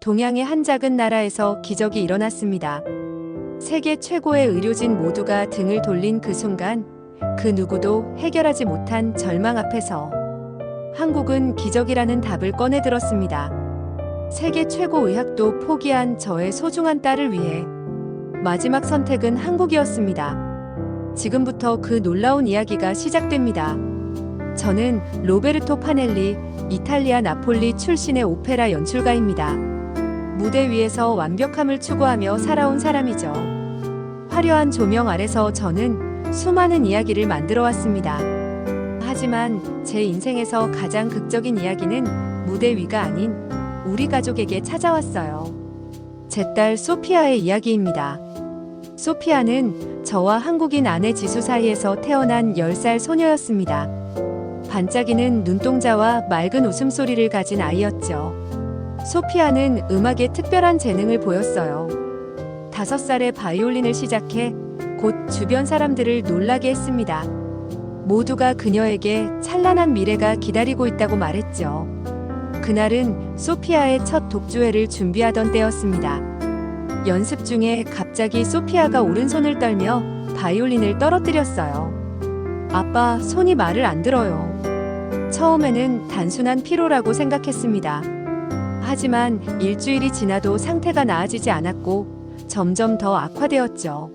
동양의 한 작은 나라에서 기적이 일어났습니다. 세계 최고의 의료진 모두가 등을 돌린 그 순간, 그 누구도 해결하지 못한 절망 앞에서 한국은 기적이라는 답을 꺼내 들었습니다. 세계 최고 의학도 포기한 저의 소중한 딸을 위해 마지막 선택은 한국이었습니다. 지금부터 그 놀라운 이야기가 시작됩니다. 저는 로베르토 파넬리, 이탈리아 나폴리 출신의 오페라 연출가입니다. 무대 위에서 완벽함을 추구하며 살아온 사람이죠. 화려한 조명 아래서 저는 수많은 이야기를 만들어 왔습니다. 하지만 제 인생에서 가장 극적인 이야기는 무대 위가 아닌 우리 가족에게 찾아왔어요. 제 딸 소피아의 이야기입니다. 소피아는 저와 한국인 아내 지수 사이에서 태어난 10살 소녀였습니다. 반짝이는 눈동자와 맑은 웃음소리를 가진 아이였죠. 소피아는 음악에 특별한 재능을 보였어요. 5살에 바이올린을 시작해 곧 주변 사람들을 놀라게 했습니다. 모두가 그녀에게 찬란한 미래가 기다리고 있다고 말했죠. 그날은 소피아의 첫 독주회를 준비하던 때였습니다. 연습 중에 갑자기 소피아가 오른손을 떨며 바이올린을 떨어뜨렸어요. 아빠, 손이 말을 안 들어요. 처음에는 단순한 피로라고 생각했습니다. 하지만 일주일이 지나도 상태가 나아지지 않았고 점점 더 악화되었죠.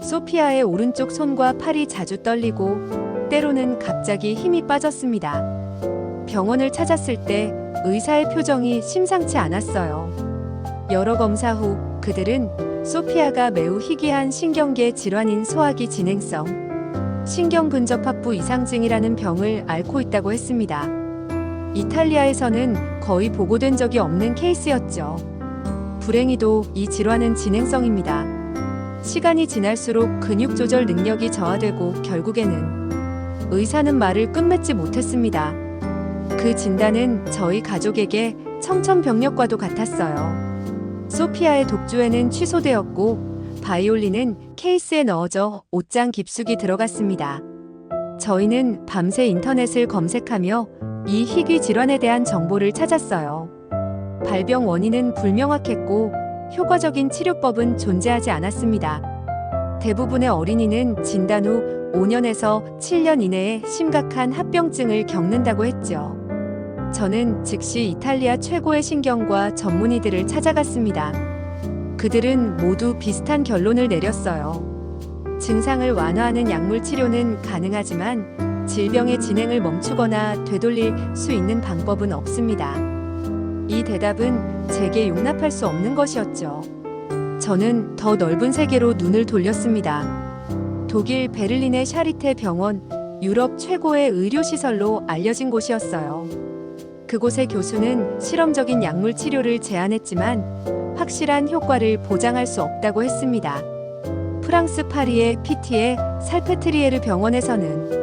소피아의 오른쪽 손과 팔이 자주 떨리고 때로는 갑자기 힘이 빠졌습니다. 병원을 찾았을 때 의사의 표정이 심상치 않았어요. 여러 검사 후 그들은 소피아가 매우 희귀한 신경계 질환인 소화기 진행성 신경근접합부 이상증이라는 병을 앓고 있다고 했습니다. 이탈리아에서는 거의 보고된 적이 없는 케이스였죠. 불행히도 이 질환은 진행성입니다. 시간이 지날수록 근육 조절 능력이 저하되고 결국에는 의사는 말을 끝맺지 못했습니다. 그 진단은 저희 가족에게 청천벽력과도 같았어요. 소피아의 독주회는 취소되었고 바이올린은 케이스에 넣어져 옷장 깊숙이 들어갔습니다. 저희는 밤새 인터넷을 검색하며 이 희귀 질환에 대한 정보를 찾았어요. 발병 원인은 불명확했고 효과적인 치료법은 존재하지 않았습니다. 대부분의 어린이는 진단 후 5년에서 7년 이내에 심각한 합병증을 겪는다고 했죠. 저는 즉시 이탈리아 최고의 신경과 전문의들을 찾아갔습니다. 그들은 모두 비슷한 결론을 내렸어요. 증상을 완화하는 약물 치료는 가능하지만 질병의 진행을 멈추거나 되돌릴 수 있는 방법은 없습니다. 이 대답은 제게 용납할 수 없는 것이었죠. 저는 더 넓은 세계로 눈을 돌렸습니다. 독일 베를린의 샤리테 병원, 유럽 최고의 의료시설로 알려진 곳이었어요. 그곳의 교수는 실험적인 약물 치료를 제안했지만 확실한 효과를 보장할 수 없다고 했습니다. 프랑스 파리의 피티에 살페트리에르 병원에서는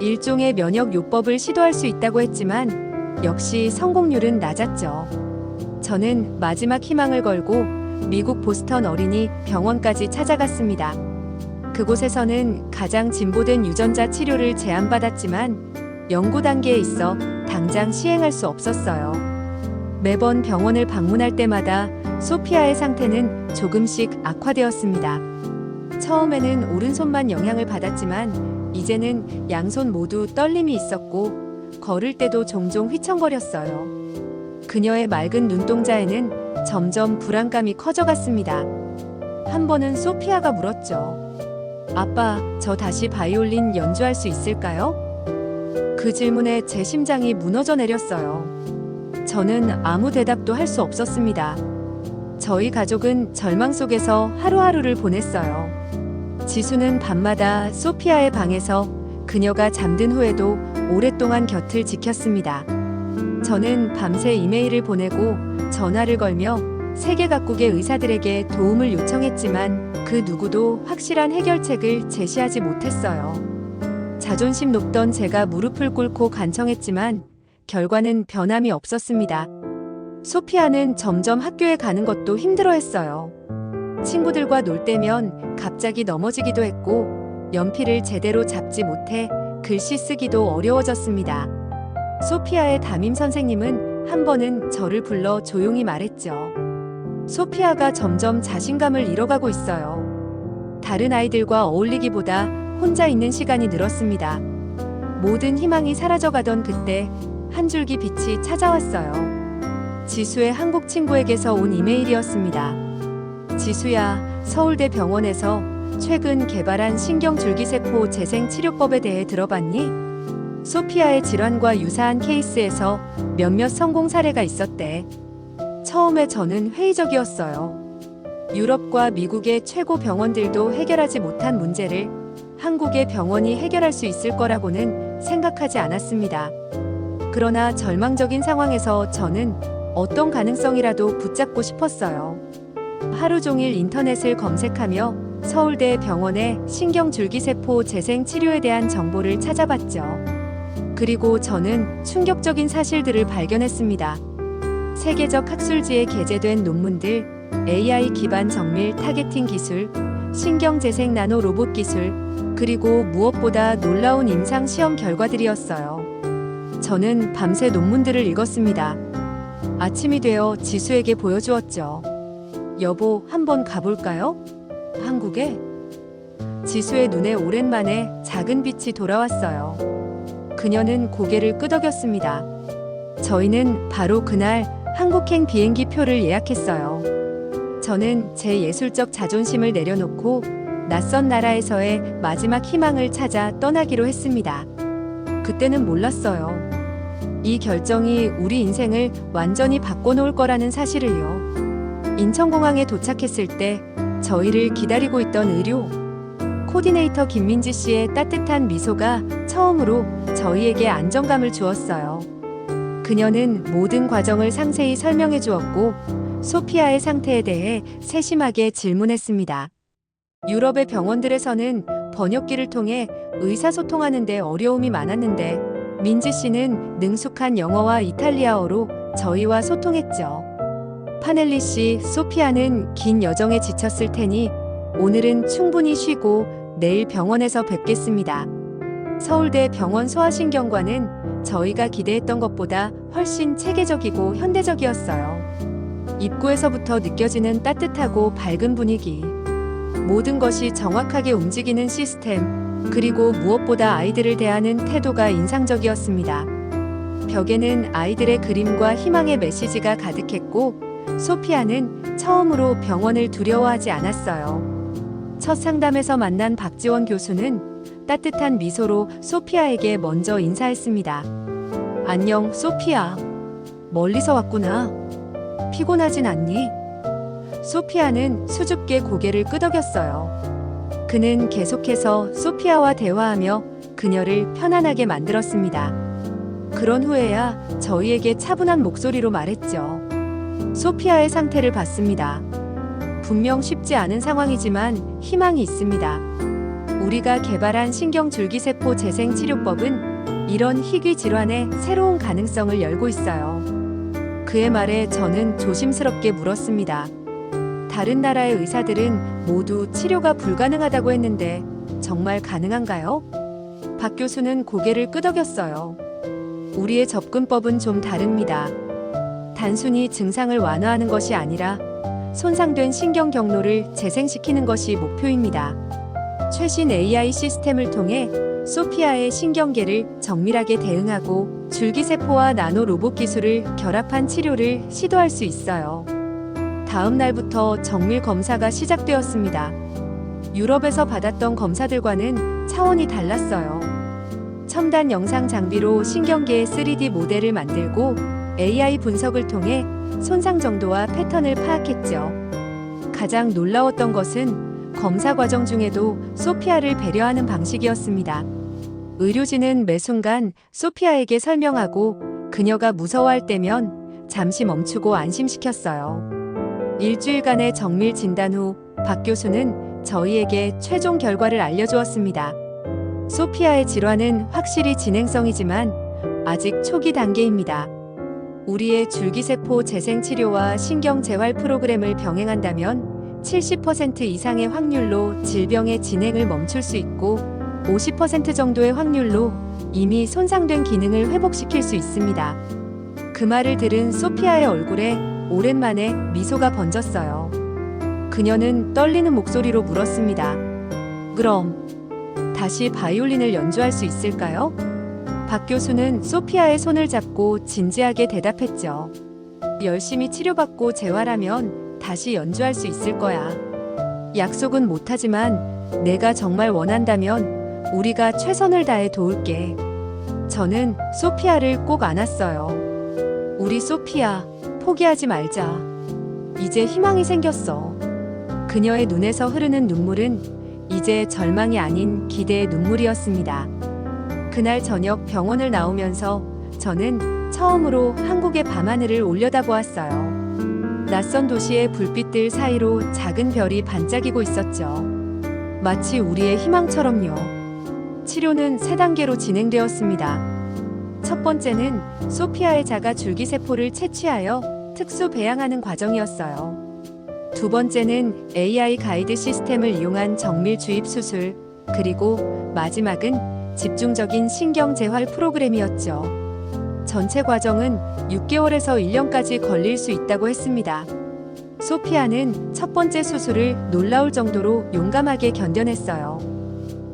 일종의 면역 요법을 시도할 수 있다고 했지만 역시 성공률은 낮았죠. 저는 마지막 희망을 걸고 미국 보스턴 어린이 병원까지 찾아갔습니다. 그곳에서는 가장 진보된 유전자 치료를 제안받았지만 연구 단계에 있어 당장 시행할 수 없었어요. 매번 병원을 방문할 때마다 소피아의 상태는 조금씩 악화되었습니다. 처음에는 오른손만 영향을 받았지만 이제는 양손 모두 떨림이 있었고 걸을 때도 종종 휘청거렸어요. 그녀의 맑은 눈동자에는 점점 불안감이 커져갔습니다. 한 번은 소피아가 물었죠. 아빠, 저 다시 바이올린 연주할 수 있을까요? 그 질문에 제 심장이 무너져 내렸어요. 저는 아무 대답도 할 수 없었습니다. 저희 가족은 절망 속에서 하루하루를 보냈어요. 지수는 밤마다 소피아의 방에서 그녀가 잠든 후에도 오랫동안 곁을 지켰습니다. 저는 밤새 이메일을 보내고 전화를 걸며 세계 각국의 의사들에게 도움을 요청했지만 그 누구도 확실한 해결책을 제시하지 못했어요. 자존심 높던 제가 무릎을 꿇고 간청했지만 결과는 변함이 없었습니다. 소피아는 점점 학교에 가는 것도 힘들어했어요. 친구들과 놀 때면 갑자기 넘어지기도 했고 연필을 제대로 잡지 못해 글씨 쓰기도 어려워졌습니다. 소피아의 담임 선생님은 한 번은 저를 불러 조용히 말했죠. 소피아가 점점 자신감을 잃어가고 있어요. 다른 아이들과 어울리기보다 혼자 있는 시간이 늘었습니다. 모든 희망이 사라져가던 그때 한 줄기 빛이 찾아왔어요. 지수의 한국 친구에게서 온 이메일이었습니다. 지수야, 서울대 병원에서 최근 개발한 신경줄기세포 재생치료법에 대해 들어봤니? 소피아의 질환과 유사한 케이스에서 몇몇 성공 사례가 있었대. 처음에 저는 회의적이었어요. 유럽과 미국의 최고 병원들도 해결하지 못한 문제를 한국의 병원이 해결할 수 있을 거라고는 생각하지 않았습니다. 그러나 절망적인 상황에서 저는 어떤 가능성이라도 붙잡고 싶었어요. 하루 종일 인터넷을 검색하며 서울대 병원의 신경줄기세포 재생 치료에 대한 정보를 찾아봤죠. 그리고 저는 충격적인 사실들을 발견했습니다. 세계적 학술지에 게재된 논문들, AI 기반 정밀 타겟팅 기술, 신경재생 나노 로봇 기술, 그리고 무엇보다 놀라운 임상 시험 결과들이었어요. 저는 밤새 논문들을 읽었습니다. 아침이 되어 지수에게 보여주었죠. 여보, 한번 가볼까요? 한국에? 지수의 눈에 오랜만에 작은 빛이 돌아왔어요. 그녀는 고개를 끄덕였습니다. 저희는 바로 그날 한국행 비행기 표를 예약했어요. 저는 제 예술적 자존심을 내려놓고 낯선 나라에서의 마지막 희망을 찾아 떠나기로 했습니다. 그때는 몰랐어요. 이 결정이 우리 인생을 완전히 바꿔놓을 거라는 사실을요. 인천공항에 도착했을 때 저희를 기다리고 있던 의료 코디네이터 김민지 씨의 따뜻한 미소가 처음으로 저희에게 안정감을 주었어요. 그녀는 모든 과정을 상세히 설명해 주었고 소피아의 상태에 대해 세심하게 질문했습니다. 유럽의 병원들에서는 번역기를 통해 의사소통하는 데 어려움이 많았는데 민지 씨는 능숙한 영어와 이탈리아어로 저희와 소통했죠. 파넬리 씨, 소피아는 긴 여정에 지쳤을 테니 오늘은 충분히 쉬고 내일 병원에서 뵙겠습니다. 서울대 병원 소아신경과는 저희가 기대했던 것보다 훨씬 체계적이고 현대적이었어요. 입구에서부터 느껴지는 따뜻하고 밝은 분위기, 모든 것이 정확하게 움직이는 시스템, 그리고 무엇보다 아이들을 대하는 태도가 인상적이었습니다. 벽에는 아이들의 그림과 희망의 메시지가 가득했고 소피아는 처음으로 병원을 두려워하지 않았어요. 첫 상담에서 만난 박지원 교수는 따뜻한 미소로 소피아에게 먼저 인사했습니다. 안녕, 소피아. 멀리서 왔구나. 피곤하진 않니? 소피아는 수줍게 고개를 끄덕였어요. 그는 계속해서 소피아와 대화하며 그녀를 편안하게 만들었습니다. 그런 후에야 저희에게 차분한 목소리로 말했죠. 소피아의 상태를 봤습니다. 분명 쉽지 않은 상황이지만 희망이 있습니다. 우리가 개발한 신경줄기세포 재생치료법은 이런 희귀 질환의 새로운 가능성을 열고 있어요. 그의 말에 저는 조심스럽게 물었습니다. 다른 나라의 의사들은 모두 치료가 불가능하다고 했는데 정말 가능한가요? 박 교수는 고개를 끄덕였어요. 우리의 접근법은 좀 다릅니다. 단순히 증상을 완화하는 것이 아니라 손상된 신경 경로를 재생시키는 것이 목표입니다. 최신 AI 시스템을 통해 소피아의 신경계를 정밀하게 대응하고 줄기세포와 나노 로봇 기술을 결합한 치료를 시도할 수 있어요. 다음 날부터 정밀 검사가 시작되었습니다. 유럽에서 받았던 검사들과는 차원이 달랐어요. 첨단 영상 장비로 신경계의 3D 모델을 만들고 AI 분석을 통해 손상 정도와 패턴을 파악했죠. 가장 놀라웠던 것은 검사 과정 중에도 소피아를 배려하는 방식이었습니다. 의료진은 매 순간 소피아에게 설명하고 그녀가 무서워할 때면 잠시 멈추고 안심시켰어요. 일주일간의 정밀 진단 후 박 교수는 저희에게 최종 결과를 알려주었습니다. 소피아의 질환은 확실히 진행성이지만 아직 초기 단계입니다. 우리의 줄기세포 재생치료와 신경재활 프로그램을 병행한다면 70% 이상의 확률로 질병의 진행을 멈출 수 있고 50% 정도의 확률로 이미 손상된 기능을 회복시킬 수 있습니다. 그 말을 들은 소피아의 얼굴에 오랜만에 미소가 번졌어요. 그녀는 떨리는 목소리로 물었습니다. 그럼 다시 바이올린을 연주할 수 있을까요? 박 교수는 소피아의 손을 잡고 진지하게 대답했죠. 열심히 치료받고 재활하면 다시 연주할 수 있을 거야. 약속은 못하지만 내가 정말 원한다면 우리가 최선을 다해 도울게. 저는 소피아를 꼭 안았어요. 우리 소피아, 포기하지 말자. 이제 희망이 생겼어. 그녀의 눈에서 흐르는 눈물은 이제 절망이 아닌 기대의 눈물이었습니다. 그날 저녁 병원을 나오면서 저는 처음으로 한국의 밤하늘을 올려다보았어요. 낯선 도시의 불빛들 사이로 작은 별이 반짝이고 있었죠. 마치 우리의 희망처럼요. 치료는 3단계로 진행되었습니다. 첫 번째는 소피아의 자가 줄기세포를 채취하여 특수 배양하는 과정이었어요. 두 번째는 AI 가이드 시스템을 이용한 정밀 주입 수술, 그리고 마지막은 집중적인 신경 재활 프로그램이었죠. 전체 과정은 6개월에서 1년까지 걸릴 수 있다고 했습니다. 소피아는 첫 번째 수술을 놀라울 정도로 용감하게 견뎌냈어요.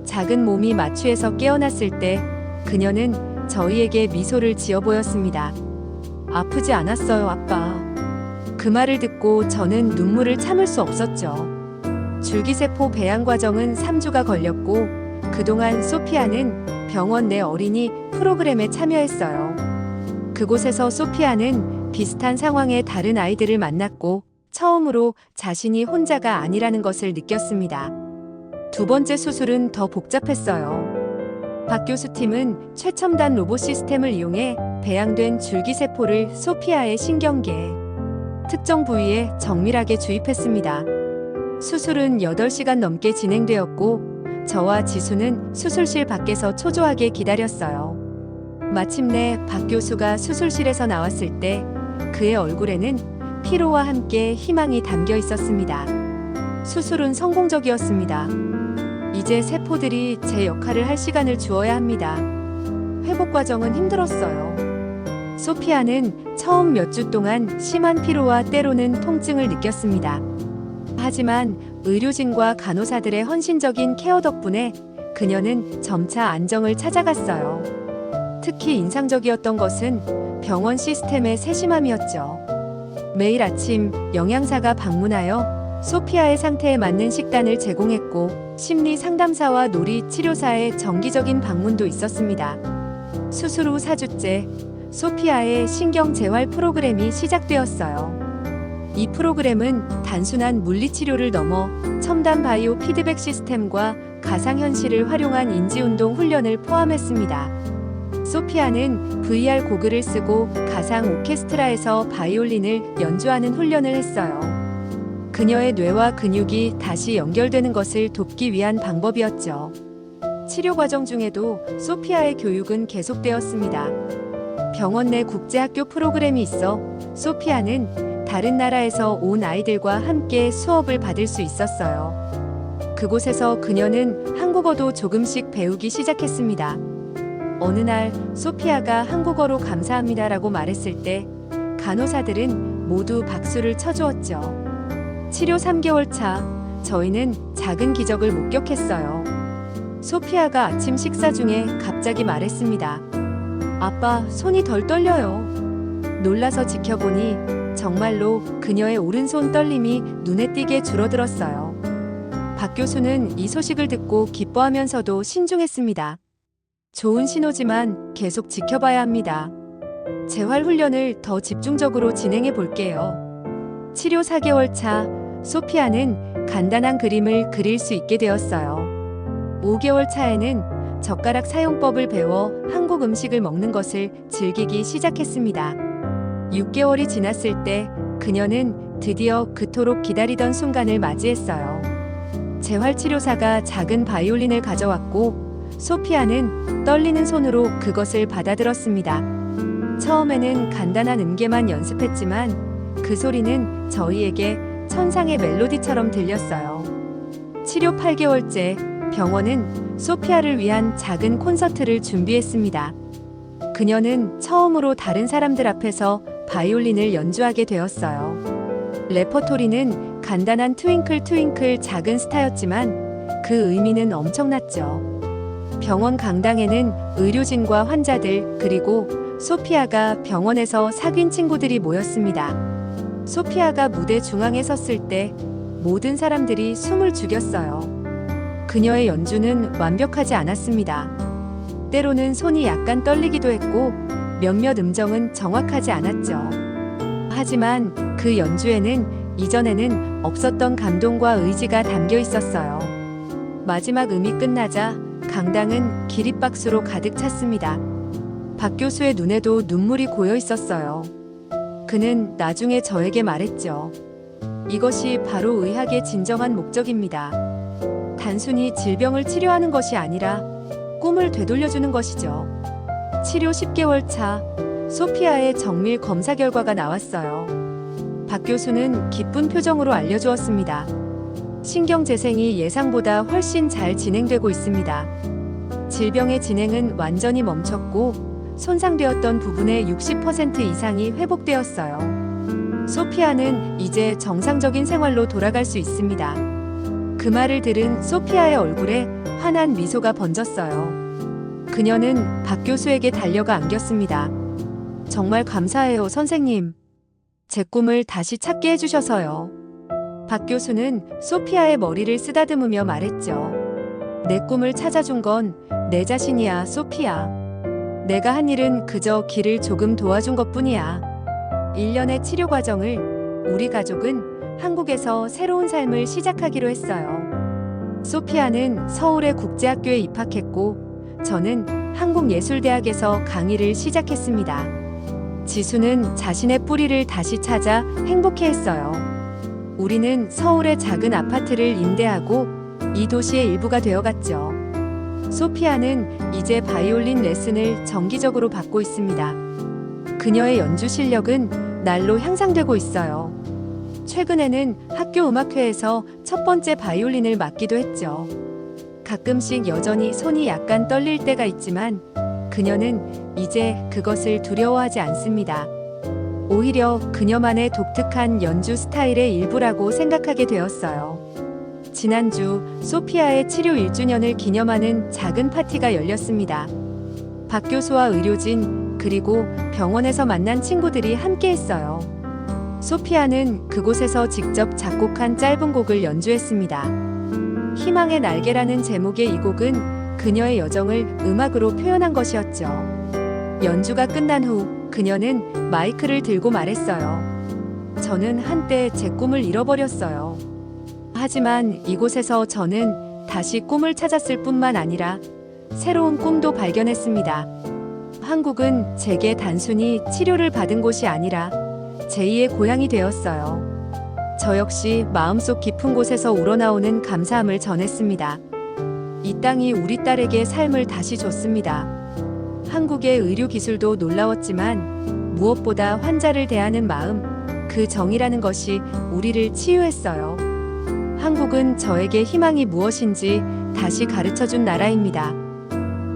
작은 몸이 마취에서 깨어났을 때 그녀는 저희에게 미소를 지어 보였습니다. 아프지 않았어요, 아빠. 그 말을 듣고 저는 눈물을 참을 수 없었죠. 줄기세포 배양 과정은 3주가 걸렸고 그동안 소피아는 병원 내 어린이 프로그램에 참여했어요. 그곳에서 소피아는 비슷한 상황의 다른 아이들을 만났고 처음으로 자신이 혼자가 아니라는 것을 느꼈습니다. 두 번째 수술은 더 복잡했어요. 박 교수 팀은 최첨단 로봇 시스템을 이용해 배양된 줄기세포를 소피아의 신경계, 특정 부위에 정밀하게 주입했습니다. 수술은 8시간 넘게 진행되었고 저와 지수는 수술실 밖에서 초조하게 기다렸어요. 마침내 박 교수가 수술실에서 나왔을 때 그의 얼굴에는 피로와 함께 희망이 담겨 있었습니다. 수술은 성공적이었습니다. 이제 세포들이 제 역할을 할 시간을 주어야 합니다. 회복 과정은 힘들었어요. 소피아는 처음 몇 주 동안 심한 피로와 때로는 통증을 느꼈습니다. 하지만 의료진과 간호사들의 헌신적인 케어 덕분에 그녀는 점차 안정을 찾아갔어요. 특히 인상적이었던 것은 병원 시스템의 세심함이었죠. 매일 아침 영양사가 방문하여 소피아의 상태에 맞는 식단을 제공했고 심리 상담사와 놀이 치료사의 정기적인 방문도 있었습니다. 수술 후 4주째 소피아의 신경 재활 프로그램이 시작되었어요. 이 프로그램은 단순한 물리치료를 넘어 첨단 바이오 피드백 시스템과 가상현실을 활용한 인지운동 훈련을 포함했습니다. 소피아는 VR 고글을 쓰고 가상 오케스트라에서 바이올린을 연주하는 훈련을 했어요. 그녀의 뇌와 근육이 다시 연결되는 것을 돕기 위한 방법이었죠. 치료 과정 중에도 소피아의 교육은 계속되었습니다. 병원 내 국제학교 프로그램이 있어 소피아는 다른 나라에서 온 아이들과 함께 수업을 받을 수 있었어요. 그곳에서 그녀는 한국어도 조금씩 배우기 시작했습니다. 어느 날 소피아가 한국어로 감사합니다라고 말했을 때 간호사들은 모두 박수를 쳐주었죠. 치료 3개월 차, 저희는 작은 기적을 목격했어요. 소피아가 아침 식사 중에 갑자기 말했습니다. 아빠, 손이 덜 떨려요. 놀라서 지켜보니 정말로 그녀의 오른손 떨림이 눈에 띄게 줄어들었어요. 박 교수는 이 소식을 듣고 기뻐하면서도 신중했습니다. 좋은 신호지만 계속 지켜봐야 합니다. 재활 훈련을 더 집중적으로 진행해 볼게요. 치료 4개월 차, 소피아는 간단한 그림을 그릴 수 있게 되었어요. 5개월 차에는 젓가락 사용법을 배워 한국 음식을 먹는 것을 즐기기 시작했습니다. 6개월이 지났을 때 그녀는 드디어 그토록 기다리던 순간을 맞이했어요. 재활치료사가 작은 바이올린을 가져왔고 소피아는 떨리는 손으로 그것을 받아들었습니다. 처음에는 간단한 음계만 연습했지만 그 소리는 저희에게 천상의 멜로디처럼 들렸어요. 치료 8개월째 병원은 소피아를 위한 작은 콘서트를 준비했습니다. 그녀는 처음으로 다른 사람들 앞에서 바이올린을 연주하게 되었어요. 레퍼토리는 간단한 트윙클 트윙클 작은 스타였지만 그 의미는 엄청났죠. 병원 강당에는 의료진과 환자들 그리고 소피아가 병원에서 사귄 친구들이 모였습니다. 소피아가 무대 중앙에 섰을 때 모든 사람들이 숨을 죽였어요. 그녀의 연주는 완벽하지 않았습니다. 때로는 손이 약간 떨리기도 했고 몇몇 음정은 정확하지 않았죠. 하지만 그 연주에는 이전에는 없었던 감동과 의지가 담겨 있었어요. 마지막 음이 끝나자 강당은 기립박수로 가득 찼습니다. 박 교수의 눈에도 눈물이 고여 있었어요. 그는 나중에 저에게 말했죠. 이것이 바로 의학의 진정한 목적입니다. 단순히 질병을 치료하는 것이 아니라 꿈을 되돌려주는 것이죠. 치료 10개월 차, 소피아의 정밀 검사 결과가 나왔어요. 박 교수는 기쁜 표정으로 알려주었습니다. 신경재생이 예상보다 훨씬 잘 진행되고 있습니다. 질병의 진행은 완전히 멈췄고 손상되었던 부분의 60% 이상이 회복되었어요. 소피아는 이제 정상적인 생활로 돌아갈 수 있습니다. 그 말을 들은 소피아의 얼굴에 환한 미소가 번졌어요. 그녀는 박 교수에게 달려가 안겼습니다. 정말 감사해요, 선생님. 제 꿈을 다시 찾게 해주셔서요. 박 교수는 소피아의 머리를 쓰다듬으며 말했죠. 내 꿈을 찾아준 건 내 자신이야, 소피아. 내가 한 일은 그저 길을 조금 도와준 것뿐이야. 1년의 치료 과정을 우리 가족은 한국에서 새로운 삶을 시작하기로 했어요. 소피아는 서울의 국제학교에 입학했고 저는 한국예술대학에서 강의를 시작했습니다. 지수는 자신의 뿌리를 다시 찾아 행복해했어요. 우리는 서울의 작은 아파트를 임대하고 이 도시의 일부가 되어갔죠. 소피아는 이제 바이올린 레슨을 정기적으로 받고 있습니다. 그녀의 연주 실력은 날로 향상되고 있어요. 최근에는 학교 음악회에서 첫 번째 바이올린을 맡기도 했죠. 가끔씩 여전히 손이 약간 떨릴 때가 있지만 그녀는 이제 그것을 두려워하지 않습니다. 오히려 그녀만의 독특한 연주 스타일의 일부라고 생각하게 되었어요. 지난주 소피아의 치료 1주년을 기념하는 작은 파티가 열렸습니다. 박 교수와 의료진 그리고 병원에서 만난 친구들이 함께했어요. 소피아는 그곳에서 직접 작곡한 짧은 곡을 연주했습니다. 희망의 날개라는 제목의 이 곡은 그녀의 여정을 음악으로 표현한 것이었죠. 연주가 끝난 후 그녀는 마이크를 들고 말했어요. 저는 한때 제 꿈을 잃어버렸어요. 하지만 이곳에서 저는 다시 꿈을 찾았을 뿐만 아니라 새로운 꿈도 발견했습니다. 한국은 제게 단순히 치료를 받은 곳이 아니라 제2의 고향이 되었어요. 저 역시 마음속 깊은 곳에서 우러나오는 감사함을 전했습니다. 이 땅이 우리 딸에게 삶을 다시 줬습니다. 한국의 의료 기술도 놀라웠지만 무엇보다 환자를 대하는 마음, 그 정이라는 것이 우리를 치유했어요. 한국은 저에게 희망이 무엇인지 다시 가르쳐준 나라입니다.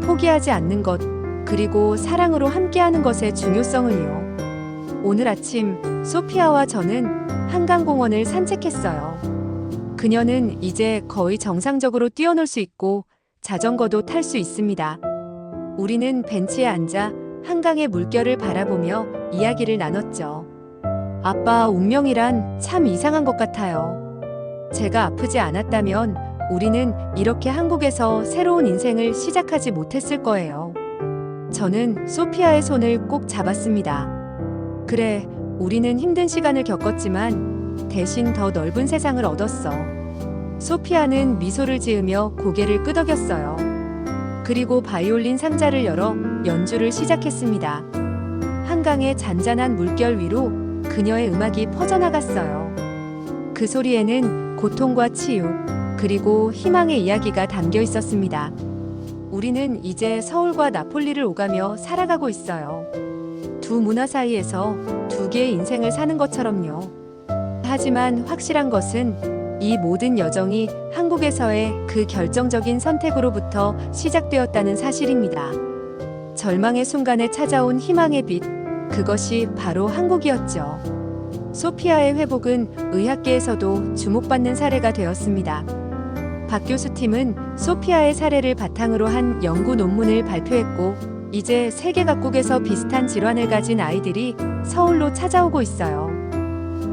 포기하지 않는 것, 그리고 사랑으로 함께하는 것의 중요성을요. 오늘 아침 소피아와 저는 한강공원을 산책했어요. 그녀는 이제 거의 정상적으로 뛰어놀 수 있고 자전거도 탈 수 있습니다. 우리는 벤치에 앉아 한강의 물결을 바라보며 이야기를 나눴죠. 아빠, 운명이란 참 이상한 것 같아요. 제가 아프지 않았다면 우리는 이렇게 한국에서 새로운 인생을 시작하지 못했을 거예요. 저는 소피아의 손을 꼭 잡았습니다. 그래, 우리는 힘든 시간을 겪었지만 대신 더 넓은 세상을 얻었어. 소피아는 미소를 지으며 고개를 끄덕였어요. 그리고 바이올린 상자를 열어 연주를 시작했습니다. 한강의 잔잔한 물결 위로 그녀의 음악이 퍼져나갔어요. 그 소리에는 고통과 치유, 그리고 희망의 이야기가 담겨 있었습니다. 우리는 이제 서울과 나폴리를 오가며 살아가고 있어요. 두 문화 사이에서 두 개의 인생을 사는 것처럼요. 하지만 확실한 것은 이 모든 여정이 한국에서의 그 결정적인 선택으로부터 시작되었다는 사실입니다. 절망의 순간에 찾아온 희망의 빛, 그것이 바로 한국이었죠. 소피아의 회복은 의학계에서도 주목받는 사례가 되었습니다. 박 교수 팀은 소피아의 사례를 바탕으로 한 연구 논문을 발표했고, 이제 세계 각국에서 비슷한 질환을 가진 아이들이 서울로 찾아오고 있어요.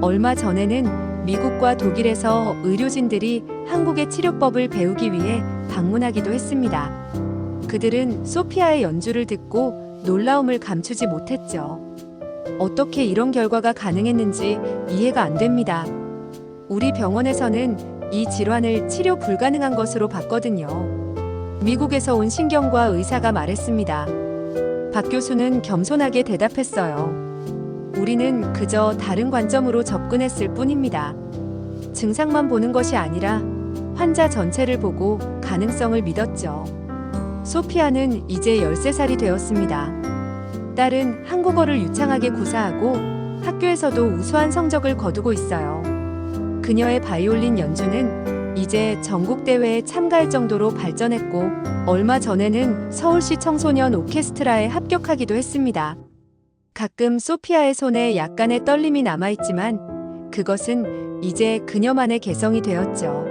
얼마 전에는 미국과 독일에서 의료진들이 한국의 치료법을 배우기 위해 방문하기도 했습니다. 그들은 소피아의 연주를 듣고 놀라움을 감추지 못했죠. 어떻게 이런 결과가 가능했는지 이해가 안 됩니다. 우리 병원에서는 이 질환을 치료 불가능한 것으로 봤거든요. 미국에서 온 신경과 의사가 말했습니다. 박 교수는 겸손하게 대답했어요. 우리는 그저 다른 관점으로 접근했을 뿐입니다. 증상만 보는 것이 아니라 환자 전체를 보고 가능성을 믿었죠. 소피아는 이제 13살이 되었습니다. 딸은 한국어를 유창하게 구사하고 학교에서도 우수한 성적을 거두고 있어요. 그녀의 바이올린 연주는 이제 전국대회에 참가할 정도로 발전했고, 얼마 전에는 서울시 청소년 오케스트라에 합격하기도 했습니다. 가끔 소피아의 손에 약간의 떨림이 남아있지만 그것은 이제 그녀만의 개성이 되었죠.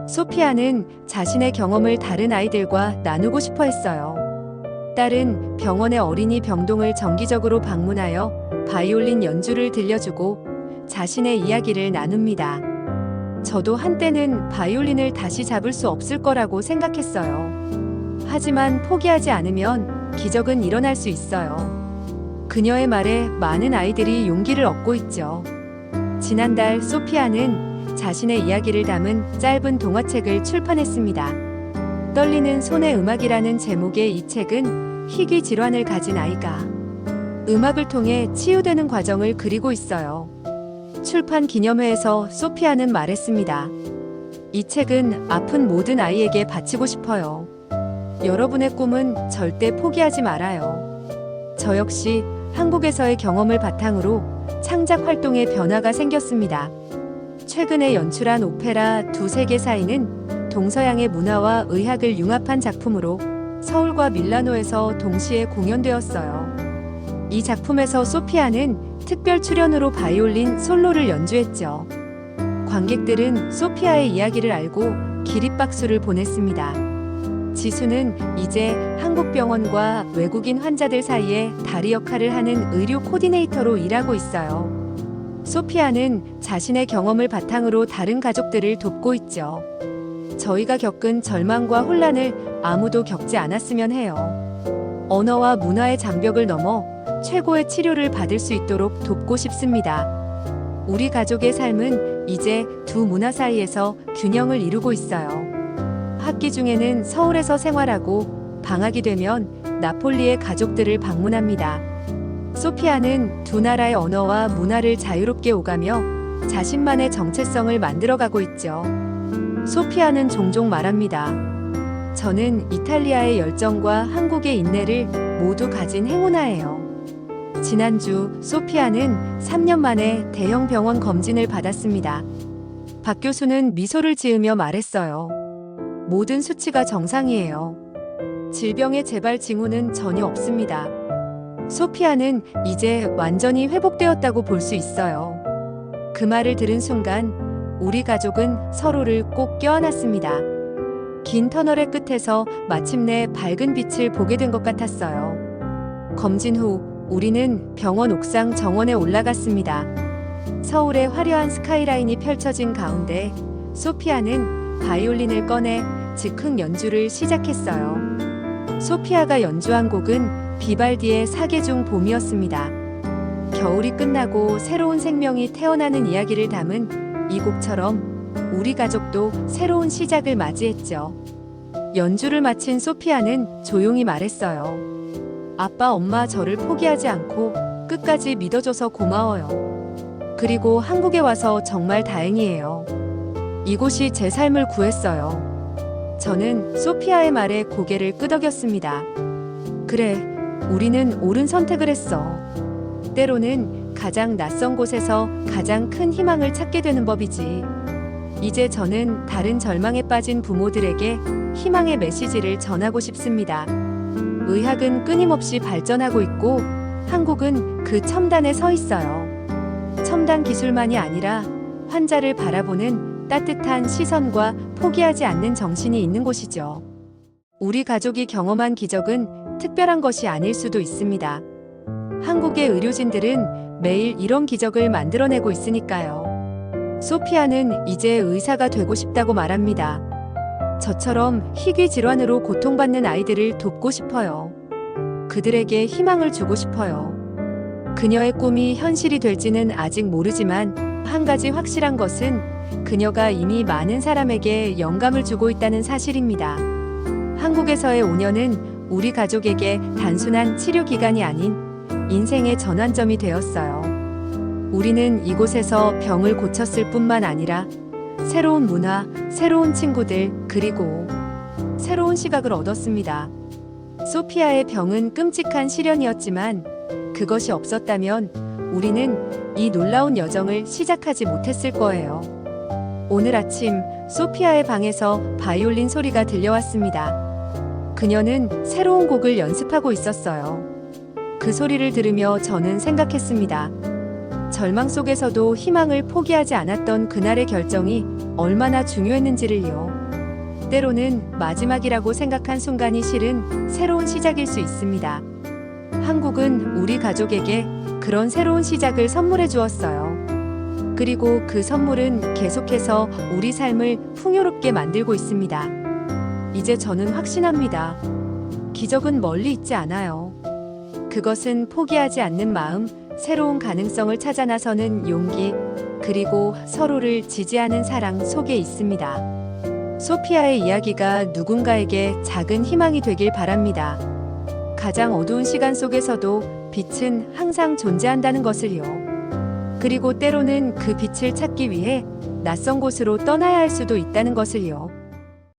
소피아는 자신의 경험을 다른 아이들과 나누고 싶어 했어요. 딸은 병원의 어린이 병동을 정기적으로 방문하여 바이올린 연주를 들려주고 자신의 이야기를 나눕니다. 저도 한때는 바이올린을 다시 잡을 수 없을 거라고 생각했어요. 하지만 포기하지 않으면 기적은 일어날 수 있어요. 그녀의 말에 많은 아이들이 용기를 얻고 있죠. 지난달 소피아는 자신의 이야기를 담은 짧은 동화책을 출판했습니다. 떨리는 손의 음악이라는 제목의 이 책은 희귀 질환을 가진 아이가 음악을 통해 치유되는 과정을 그리고 있어요. 출판 기념회에서 소피아는 말했습니다. 이 책은 아픈 모든 아이에게 바치고 싶어요. 여러분의 꿈은 절대 포기하지 말아요. 저 역시 한국에서의 경험을 바탕으로 창작 활동에 변화가 생겼습니다. 최근에 연출한 오페라 두세 개 사이는 동서양의 문화와 의학을 융합한 작품으로 서울과 밀라노에서 동시에 공연되었어요. 이 작품에서 소피아는 특별 출연으로 바이올린 솔로를 연주했죠. 관객들은 소피아의 이야기를 알고 기립박수를 보냈습니다. 지수는 이제 한국 병원과 외국인 환자들 사이에 다리 역할을 하는 의료 코디네이터로 일하고 있어요. 소피아는 자신의 경험을 바탕으로 다른 가족들을 돕고 있죠. 저희가 겪은 절망과 혼란을 아무도 겪지 않았으면 해요. 언어와 문화의 장벽을 넘어 최고의 치료를 받을 수 있도록 돕고 싶습니다. 우리 가족의 삶은 이제 두 문화 사이에서 균형을 이루고 있어요. 학기 중에는 서울에서 생활하고 방학이 되면 나폴리의 가족들을 방문합니다. 소피아는 두 나라의 언어와 문화를 자유롭게 오가며 자신만의 정체성을 만들어가고 있죠. 소피아는 종종 말합니다. 저는 이탈리아의 열정과 한국의 인내를 모두 가진 행운아예요. 지난주 소피아는 3년 만에 대형 병원 검진을 받았습니다. 박 교수는 미소를 지으며 말했어요. 모든 수치가 정상이에요. 질병의 재발 징후는 전혀 없습니다. 소피아는 이제 완전히 회복되었다고 볼 수 있어요. 그 말을 들은 순간 우리 가족은 서로를 꼭 껴안았습니다. 긴 터널의 끝에서 마침내 밝은 빛을 보게 된 것 같았어요. 검진 후 우리는 병원 옥상 정원에 올라갔습니다. 서울의 화려한 스카이라인이 펼쳐진 가운데 소피아는 바이올린을 꺼내 즉흥 연주를 시작했어요. 소피아가 연주한 곡은 비발디의 사계중 봄이었습니다. 겨울이 끝나고 새로운 생명이 태어나는 이야기를 담은 이 곡처럼 우리 가족도 새로운 시작을 맞이했죠. 연주를 마친 소피아는 조용히 말했어요. 아빠, 엄마 저를 포기하지 않고 끝까지 믿어줘서 고마워요. 그리고 한국에 와서 정말 다행이에요. 이곳이 제 삶을 구했어요. 저는 소피아의 말에 고개를 끄덕였습니다. 그래, 우리는 옳은 선택을 했어. 때로는 가장 낯선 곳에서 가장 큰 희망을 찾게 되는 법이지. 이제 저는 다른 절망에 빠진 부모들에게 희망의 메시지를 전하고 싶습니다. 의학은 끊임없이 발전하고 있고 한국은 그 첨단에 서 있어요. 첨단 기술만이 아니라 환자를 바라보는 따뜻한 시선과 포기하지 않는 정신이 있는 곳이죠. 우리 가족이 경험한 기적은 특별한 것이 아닐 수도 있습니다. 한국의 의료진들은 매일 이런 기적을 만들어내고 있으니까요. 소피아는 이제 의사가 되고 싶다고 말합니다. 저처럼 희귀 질환으로 고통받는 아이들을 돕고 싶어요. 그들에게 희망을 주고 싶어요. 그녀의 꿈이 현실이 될지는 아직 모르지만 한 가지 확실한 것은 그녀가 이미 많은 사람에게 영감을 주고 있다는 사실입니다. 한국에서의 5년은 우리 가족에게 단순한 치료 기간이 아닌 인생의 전환점이 되었어요. 우리는 이곳에서 병을 고쳤을 뿐만 아니라 새로운 문화, 새로운 친구들, 그리고 새로운 시각을 얻었습니다. 소피아의 병은 끔찍한 시련이었지만 그것이 없었다면 우리는 이 놀라운 여정을 시작하지 못했을 거예요. 오늘 아침 소피아의 방에서 바이올린 소리가 들려왔습니다. 그녀는 새로운 곡을 연습하고 있었어요. 그 소리를 들으며 저는 생각했습니다. 절망 속에서도 희망을 포기하지 않았던 그날의 결정이 얼마나 중요했는지를요. 때로는 마지막이라고 생각한 순간이 실은 새로운 시작일 수 있습니다. 한국은 우리 가족에게 그런 새로운 시작을 선물해 주었어요. 그리고 그 선물은 계속해서 우리 삶을 풍요롭게 만들고 있습니다. 이제 저는 확신합니다. 기적은 멀리 있지 않아요. 그것은 포기하지 않는 마음, 새로운 가능성을 찾아 나서는 용기, 그리고 서로를 지지하는 사랑 속에 있습니다. 소피아의 이야기가 누군가에게 작은 희망이 되길 바랍니다. 가장 어두운 시간 속에서도 빛은 항상 존재한다는 것을요. 그리고 때로는 그 빛을 찾기 위해 낯선 곳으로 떠나야 할 수도 있다는 것을요.